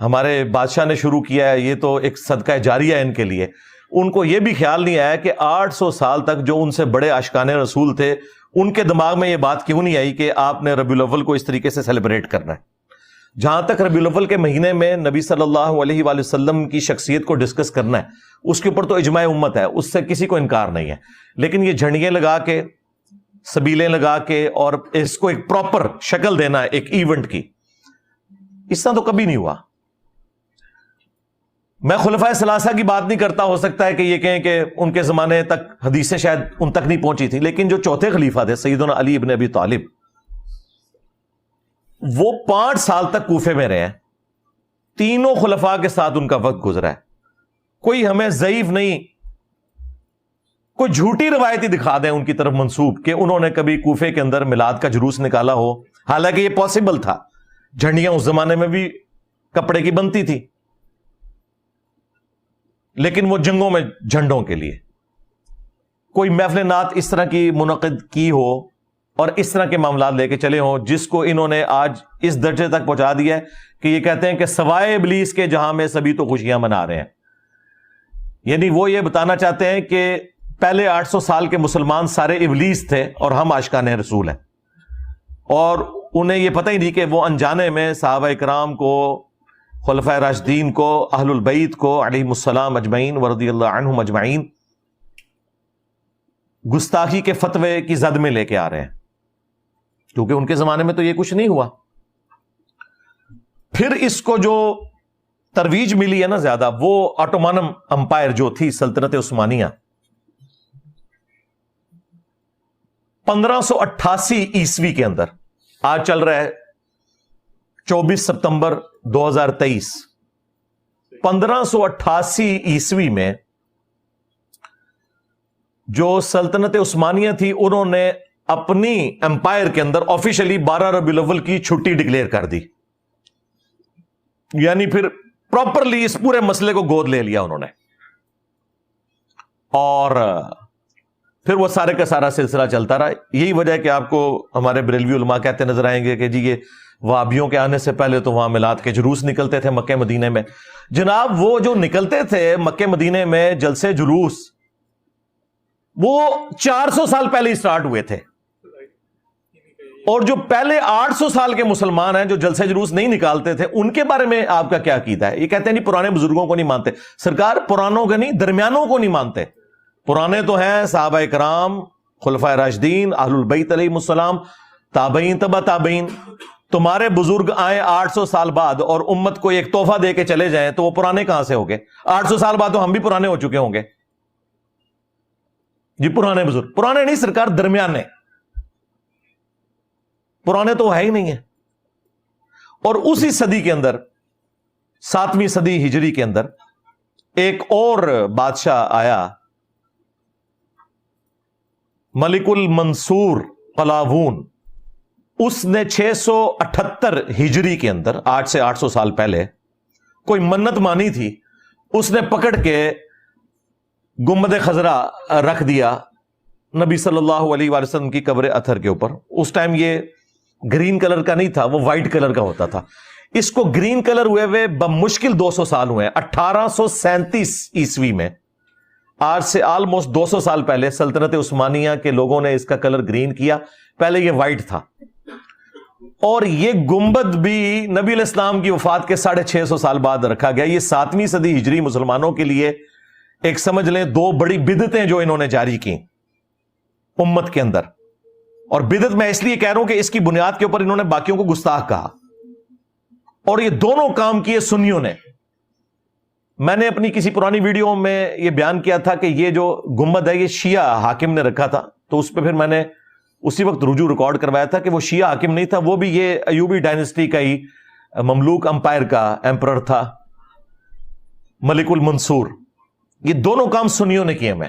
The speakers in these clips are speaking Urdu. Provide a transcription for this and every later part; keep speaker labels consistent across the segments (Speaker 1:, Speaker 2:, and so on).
Speaker 1: ہمارے بادشاہ نے شروع کیا ہے، یہ تو ایک صدقہ جاریہ ہے ان کے لیے. ان کو یہ بھی خیال نہیں آیا کہ 800 سال تک جو ان سے بڑے عاشقان رسول تھے ان کے دماغ میں یہ بات کیوں نہیں آئی کہ آپ نے ربیع الاول کو اس طریقے سے سیلیبریٹ کرنا ہے. جہاں تک ربیع الاول کے مہینے میں نبی صلی اللہ علیہ وآلہ وسلم کی شخصیت کو ڈسکس کرنا ہے، اس کے اوپر تو اجماع امت ہے، اس سے کسی کو انکار نہیں ہے. لیکن یہ جھنڈیاں لگا کے، سبیلیں لگا کے اور اس کو ایک پراپر شکل دینا ہے ایک ایونٹ کی، اس طرح تو کبھی نہیں ہوا. میں خلفائے ثلاثہ کی بات نہیں کرتا، ہو سکتا ہے کہ یہ کہیں کہ ان کے زمانے تک حدیثیں شاید ان تک نہیں پہنچی تھی، لیکن جو چوتھے خلیفہ تھے سیدنا علی ابن ابی طالب، وہ 5 سال تک کوفے میں رہے ہیں. تینوں خلفاء کے ساتھ ان کا وقت گزرا ہے. کوئی ہمیں ضعیف نہیں، کوئی جھوٹی روایتی دکھا دیں ان کی طرف منسوب کہ انہوں نے کبھی کوفے کے اندر میلاد کا جلوس نکالا ہو، حالانکہ یہ پاسبل تھا. جھنڈیاں اس زمانے میں بھی کپڑے کی بنتی تھی، لیکن وہ جنگوں میں جھنڈوں کے لیے. کوئی محفل نعت اس طرح کی منعقد کی ہو اور اس طرح کے معاملات لے کے چلے ہوں جس کو انہوں نے آج اس درجے تک پہنچا دیا ہے کہ یہ کہتے ہیں کہ سوائے ابلیس کے جہاں میں سبھی تو خوشیاں منا رہے ہیں. یعنی وہ یہ بتانا چاہتے ہیں کہ پہلے 800 سال کے مسلمان سارے ابلیس تھے اور ہم عاشقان رسول ہیں، اور انہیں یہ پتہ ہی نہیں کہ وہ انجانے میں صحابہ اکرام کو، خلفائے راشدین کو، اہل البیت کو علیہم السلام اجمعین ورضی اللہ عنہم اجمعین گستاخی کے فتوے کی زد میں لے کے آ رہے ہیں، کیونکہ ان کے زمانے میں تو یہ کچھ نہیں ہوا. پھر اس کو جو ترویج ملی ہے نا زیادہ، وہ آٹومان امپائر جو تھی سلطنت عثمانیہ، 1588 عیسوی کے اندر، آج چل رہا ہے 24 ستمبر 2023، 1588 عیسوی میں جو سلطنت عثمانیہ تھی انہوں نے اپنی امپائر کے اندر آفیشلی 12 ربیع الاول کی چھٹی ڈکلیئر کر دی. یعنی پھر پراپرلی اس پورے مسئلے کو گود لے لیا انہوں نے، اور پھر وہ سارے کا سارا سلسلہ چلتا رہا. یہی وجہ ہے کہ آپ کو ہمارے بریلوی علماء کہتے نظر آئیں گے کہ جی یہ وہابیوں کے آنے سے پہلے تو وہاں میلاد کے جلوس نکلتے تھے مکہ مدینے میں. جناب وہ جو نکلتے تھے مکہ مدینے میں جلسے جلوس، وہ 400 سال پہلے سٹارٹ ہوئے تھے، اور جو پہلے 800 سال کے مسلمان ہیں جو جلسے جلوس نہیں نکالتے تھے ان کے بارے میں آپ کا کیا عقیدہ ہے؟ یہ کہتے ہیں نہیں پرانے بزرگوں کو نہیں مانتے. سرکار پرانوں کے نہیں، درمیانوں کو نہیں مانتے. پرانے تو ہیں صحابہ کرام، خلفائے راشدین، اہل البیت علیہم السلام، تابعین، تبع تابعین. تمہارے بزرگ آئے 800 سال بعد اور امت کو ایک تحفہ دے کے چلے جائیں تو وہ پرانے کہاں سے ہو گئے؟ 800 سال بعد تو ہم بھی پرانے ہو چکے ہوں گے. جی پرانے بزرگ، پرانے نہیں سرکار، درمیانے. پرانے تو ہے ہی نہیں ہیں. اور اسی صدی کے اندر، 7ویں صدی ہجری کے اندر، ایک اور بادشاہ آیا، ملک المنصور قلاوون. اس نے 678 ہجری کے اندر، آج سے 800 سال پہلے، کوئی منت مانی تھی، اس نے پکڑ کے گنبد خضرا رکھ دیا نبی صلی اللہ علیہ وآلہ وسلم کی قبر اطہر کے اوپر. اس ٹائم یہ گرین کلر کا نہیں تھا، وہ وائٹ کلر کا ہوتا تھا. اس کو گرین کلر ہوئے بمشکل 200 سال ہوئے ہیں. 1837 عیسوی میں، آج سے آلموسٹ 200 سال پہلے، سلطنت عثمانیہ کے لوگوں نے اس کا کلر گرین کیا. پہلے یہ وائٹ تھا. اور یہ گنبد بھی نبی علیہ السلام کی وفات کے 650 سال بعد رکھا گیا. یہ 7ویں صدی ہجری مسلمانوں کے لیے ایک سمجھ لیں 2 بڑی بدعتیں جو انہوں نے جاری کی امت کے اندر. اور بدعت میں اس لیے کہہ رہا ہوں کہ اس کی بنیاد کے اوپر انہوں نے باقیوں کو گستاخ کہا، اور یہ دونوں کام کیے سنیوں نے. میں نے اپنی کسی پرانی ویڈیو میں یہ بیان کیا تھا کہ یہ جو گنبد ہے یہ شیعہ حاکم نے رکھا تھا، تو اس پہ پھر میں نے اسی وقت رجوع ریکارڈ کروایا تھا کہ وہ شیعہ حاکم نہیں تھا، وہ بھی یہ ایوبی ڈائنسٹی کا ہی مملوک امپائر کا ایمپرر تھا، ملک المنصور. یہ دونوں کام سنیوں نے کیے. میں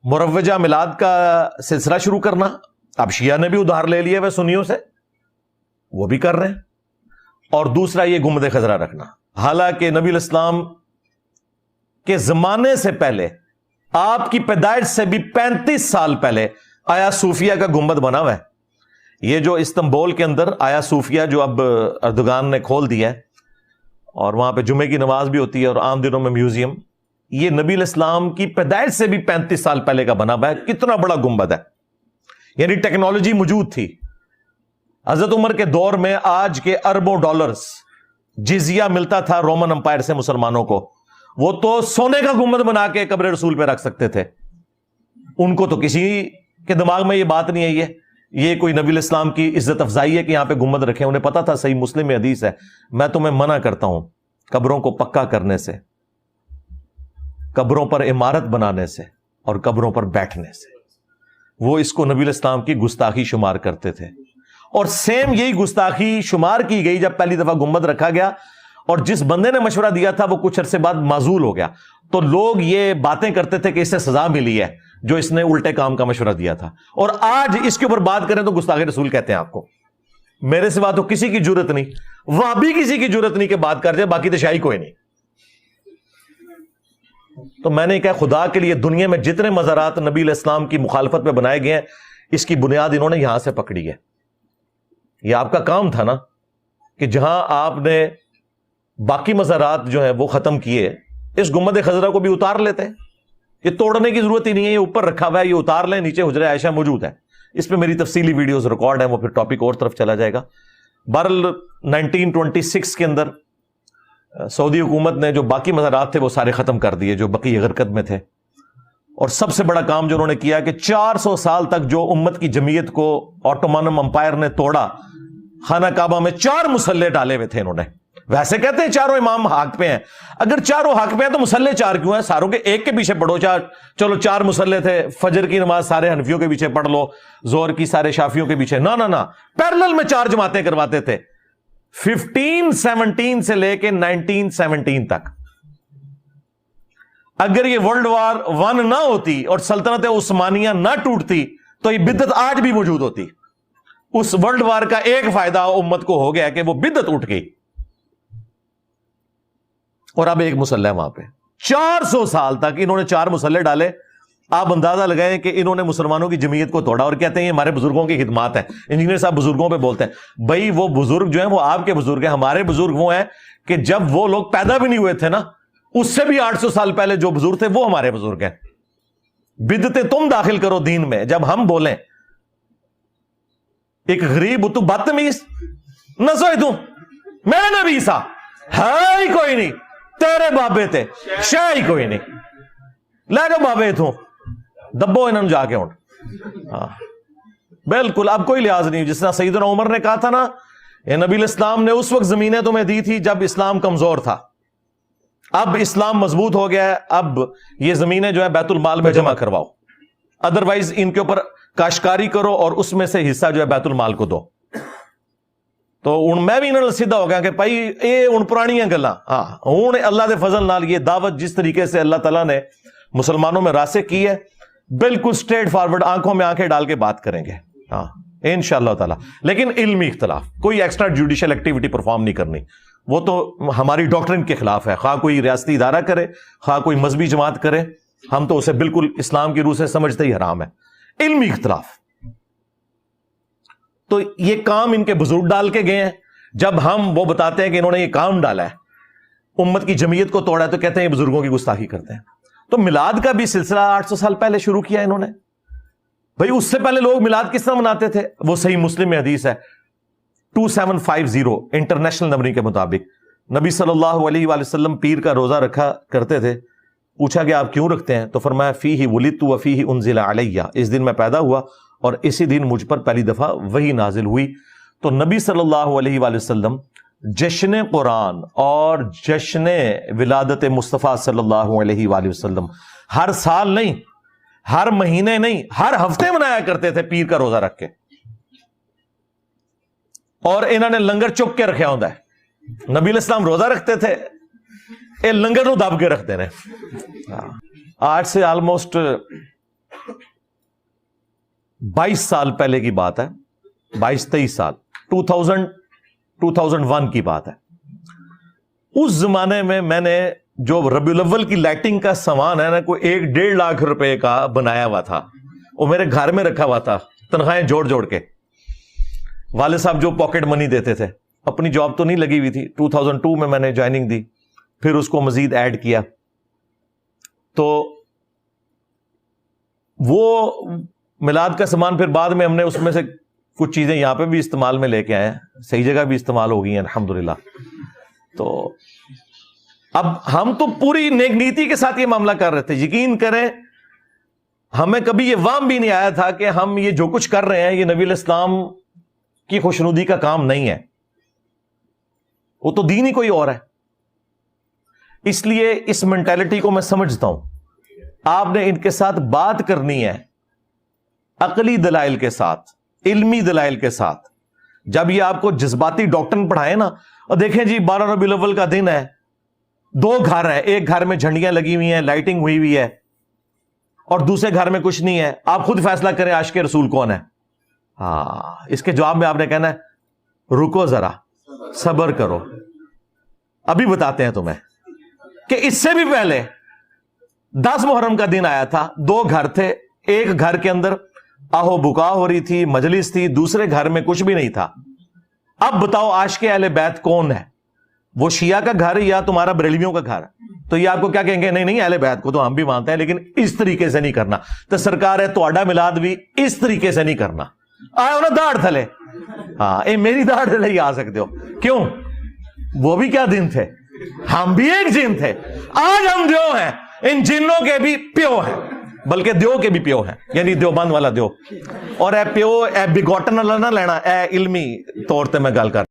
Speaker 1: مروجہ میلاد کا سلسلہ شروع کرنا، اب شیعہ نے بھی ادھار لے لیا ہے سنیوں سے، وہ بھی کر رہے ہیں. اور دوسرا یہ گنبد خضرا رکھنا، حالانکہ نبی علیہ السلام کے زمانے سے پہلے، آپ کی پیدائش سے بھی 35 سال پہلے آیا صوفیہ کا گنبد بنا ہوا ہے. یہ جو استنبول کے اندر آیا صوفیہ جو اب اردوغان نے کھول دیا ہے اور وہاں پہ جمعے کی نماز بھی ہوتی ہے اور عام دنوں میں میوزیم، یہ نبی علیہ السلام کی پیدائش سے بھی 35 سال پہلے کا بنا ہوا ہے. کتنا بڑا گنبد ہے، یعنی ٹیکنالوجی موجود تھی. حضرت عمر کے دور میں آج کے اربوں ڈالرز جزیہ ملتا تھا رومن امپائر سے مسلمانوں کو، وہ تو سونے کا گنبد بنا کے قبر رسول پہ رکھ سکتے تھے. ان کو تو کسی کے دماغ میں یہ بات نہیں آئی ہے یہ کوئی نبی علیہ السلام کی عزت افزائی ہے کہ یہاں پہ گنبد رکھے. انہیں پتا تھا، صحیح مسلم میں حدیث ہے، میں تمہیں منع کرتا ہوں قبروں کو پکا کرنے سے، قبروں پر عمارت بنانے سے اور قبروں پر بیٹھنے سے. وہ اس کو نبی علیہ السلام کی گستاخی شمار کرتے تھے. اور سیم یہی گستاخی شمار کی گئی جب پہلی دفعہ گنبد رکھا گیا، اور جس بندے نے مشورہ دیا تھا وہ کچھ عرصے بعد معزول ہو گیا. تو لوگ یہ باتیں کرتے تھے کہ اس سے سزا ملی ہے جو اس نے الٹے کام کا مشورہ دیا تھا. اور آج اس کے اوپر بات کریں تو گستاخی رسول کہتے ہیں آپ کو. میرے سوا تو کسی کی جرت نہیں، وہ بھی کسی کی جرت نہیں کہ بات کر جائے، باقی تو شاہی کوئی نہیں. تو میں نے کہا خدا کے لیے دنیا میں جتنے مزارات نبی علیہ السلام کی مخالفت پہ بنائے گئے ہیں، اس کی بنیاد انہوں نے یہاں سے پکڑی ہے. یہ آپ کا کام تھا نا کہ جہاں آپ نے باقی مزارات جو ہیں وہ ختم کیے، اس گنبد خضرا کو بھی اتار لیتے. یہ توڑنے کی ضرورت ہی نہیں ہے، یہ اوپر رکھا ہوا ہے، یہ اتار لیں. نیچے حجرہ عائشہ موجود ہے، اس پہ میری تفصیلی ویڈیوز ریکارڈ ہیں، وہ پھر ٹاپک اور طرف چلا جائے گا. بہرحال 1926 کے اندر سعودی حکومت نے جو باقی مزارات تھے وہ سارے ختم کر دیے جو بقیع غرقد میں تھے. اور سب سے بڑا کام جو انہوں نے کیا کہ 400 سال تک جو امت کی جمعیت کو آٹومانم امپائر نے توڑا، خانہ کعبہ میں 4 مصلے ڈالے ہوئے تھے انہوں نے. ویسے کہتے ہیں چاروں امام حق پہ ہیں، اگر چاروں حق پہ ہیں تو مصلے 4 کیوں ہیں؟ ساروں کے ایک کے پیچھے پڑھو. چلو 4 مصلے تھے، فجر کی نماز سارے حنفیوں کے پیچھے پڑھ لو، ظہر کی سارے شافیوں کے پیچھے. نہ پیرلل میں 4 جماعتیں کرواتے تھے 1517 سے لے کے 1917 تک. اگر یہ ورلڈ وار 1 نہ ہوتی اور سلطنت عثمانیہ نہ ٹوٹتی تو یہ بدعت آج بھی موجود ہوتی. اس ورلڈ وار کا ایک فائدہ امت کو ہو گیا کہ وہ بدعت اٹھ گئی، اور اب ایک مسلح وہاں پہ. 400 سال تک انہوں نے 4 مسلح ڈالے. آپ اندازہ لگائیں کہ انہوں نے مسلمانوں کی جمعیت کو توڑا، اور کہتے ہیں یہ ہمارے بزرگوں کی خدمات ہیں. انجینئر صاحب بزرگوں پہ بولتے ہیں، بھائی وہ بزرگ جو ہیں وہ آپ کے بزرگ ہیں. ہمارے بزرگ وہ ہیں کہ جب وہ لوگ پیدا بھی نہیں ہوئے تھے نا، اس سے بھی 800 سال پہلے جو بزرگ تھے وہ ہمارے بزرگ ہیں. بدعتیں تم داخل کرو دین میں. جب ہم بولیں ایک غریب تو بدتمیز نہ سوئی تو میں نبی سا ہے ہی کوئی نہیں، تیرے بابے تھے شاہ ہی کوئی نہیں، لے جو بابے تھوں دبو انہوں جا کے اٹھ. ہاں بالکل اب کوئی لحاظ نہیں. جس طرح سیدنا عمر نے کہا تھا نا، نبی علیہ السلام نے اس وقت زمینیں تمہیں دی تھی جب اسلام کمزور تھا، اب اسلام مضبوط ہو گیا ہے، اب یہ زمینیں جو ہے بیت المال میں جمع کرواؤ، ادروائز ان کے اوپر کاشتکاری کرو اور اس میں سے حصہ جو ہے بیت المال کو دو. تو میں بھی انہوں نے سیدھا ہو گیا کہ بھائی یہ ہوں پرانیاں گلاں. ہاں ہوں اللہ دے فضل نال یہ دعوت جس طریقے سے اللہ تعالیٰ نے مسلمانوں میں راسخ کی ہے، بالکل سٹریٹ فارورڈ آنکھوں میں آنکھیں ڈال کے بات کریں گے ہاں انشاءاللہ تعالیٰ. لیکن علمی اختلاف، کوئی ایکسٹرا جوڈیشل ایکٹیویٹی پرفارم نہیں کرنی. وہ تو ہماری ڈاکٹرن کے خلاف ہے، خواہ کوئی ریاستی ادارہ کرے خواہ کوئی مذہبی جماعت کرے، ہم تو اسے بالکل اسلام کی روح سے سمجھتے ہی حرام ہے. علمی اختلاف. تو یہ کام ان کے بزرگ ڈال کے گئے ہیں. جب ہم وہ بتاتے ہیں کہ انہوں نے یہ کام ڈالا ہے، امت کی جمعیت کو توڑا ہے، تو کہتے ہیں یہ بزرگوں کی گستاخی کرتے ہیں. تو میلاد کا بھی سلسلہ 800 سال پہلے شروع کیا انہوں نے. بھائی اس سے پہلے لوگ میلاد کس طرح مناتے تھے؟ وہ صحیح مسلم میں حدیث ہے 2750 انٹرنیشنل نمبرنگ کے مطابق نبی صلی اللہ علیہ وآلہ وسلم پیر کا روزہ رکھا کرتے تھے. پوچھا کہ آپ کیوں رکھتے ہیں؟ تو فرمایا فیہ ولدت وفیہ انزل علیہ، اس دن میں پیدا ہوا اور اسی دن مجھ پر پہلی دفعہ وحی نازل ہوئی. تو نبی صلی اللہ علیہ وآلہ وسلم جشن قرآن اور جشن ولادت مصطفیٰ صلی اللہ علیہ وآلہ وسلم ہر سال نہیں، ہر مہینے نہیں، ہر ہفتے منایا کرتے تھے پیر کا روزہ رکھ کے. اور انہوں نے لنگر چک کے رکھا ہوتا ہے. نبی علیہ السلام روزہ رکھتے تھے، یہ لنگر نو دب کے رکھتے رہے. آج سے آلموسٹ 22 سال پہلے کی بات ہے، 22-23 سال، 2001 کی بات ہے. اس زمانے میں میں نے جو ربیع الاول کی لائٹنگ کا سامان ہے نا، کوئی 1-1.5 لاکھ روپے کا بنایا ہوا تھا، وہ میرے گھر میں رکھا ہوا تھا، تنخواہیں جوڑ جوڑ کے. والد صاحب جو پاکٹ منی دیتے تھے. اپنی جاب تو نہیں لگی ہوئی تھی, 2002 میں نے جوائننگ دی, پھر اس کو مزید ایڈ کیا. تو وہ میلاد کا سامان پھر بعد میں ہم نے اس میں سے کچھ چیزیں یہاں پہ بھی استعمال میں لے کے آئے ہیں, صحیح جگہ بھی استعمال ہو گئی ہیں الحمدللہ. تو اب ہم تو پوری نیک نیتی کے ساتھ یہ معاملہ کر رہے تھے. یقین کریں ہمیں کبھی یہ وہم بھی نہیں آیا تھا کہ ہم یہ جو کچھ کر رہے ہیں یہ نبی علیہ السلام کی خوشنودی کا کام نہیں ہے, وہ تو دین ہی کوئی اور ہے. اس لیے اس مینٹالٹی کو میں سمجھتا ہوں. آپ نے ان کے ساتھ بات کرنی ہے عقلی دلائل کے ساتھ, علمی دلائل کے ساتھ. جب یہ آپ کو جذباتی ڈاکٹر پڑھائے نا, اور دیکھیں جی 12 ربیع الاول کا دن ہے, 2 گھر ہیں, ایک گھر میں جھنڈیاں لگی ہوئی ہیں, لائٹنگ ہوئی ہوئی ہے, اور دوسرے گھر میں کچھ نہیں ہے, آپ خود فیصلہ کریں عاشق رسول کون ہے. ہاں, اس کے جواب میں آپ نے کہنا ہے رکو ذرا, صبر کرو, ابھی بتاتے ہیں تمہیں. کہ اس سے بھی پہلے 10 محرم کا دن آیا تھا, 2 گھر تھے, ایک گھر کے اندر آہو بکا ہو رہی تھی, مجلس تھی, دوسرے گھر میں کچھ بھی نہیں تھا. اب بتاؤ عاشق اہل بیت کون ہے, وہ شیعہ کا گھر یا تمہارا بریلویوں کا گھر؟ تو یہ آپ کو کیا کہیں گے, نہیں اہل بیت کو تو ہم بھی مانتے ہیں لیکن اس طریقے سے نہیں کرنا. تو سرکار ہے تہاڈا میلاد بھی اس طریقے سے نہیں کرنا. آئے نا داڑھ تھلے, ہاں اے میری داڑھ تھلے ہی آ سکتے ہو. کیوں؟ وہ بھی کیا دن تھے, ہم بھی ایک جن تھے. آج ہم دیو ہیں, ان جنوں کے بھی پیو ہیں, بلکہ دیو کے بھی پیو ہیں, یعنی دیوبند والا دیو. اور اے پیو اے بگوٹن والا نہ لینا, اے علمی طور تے میں گل کر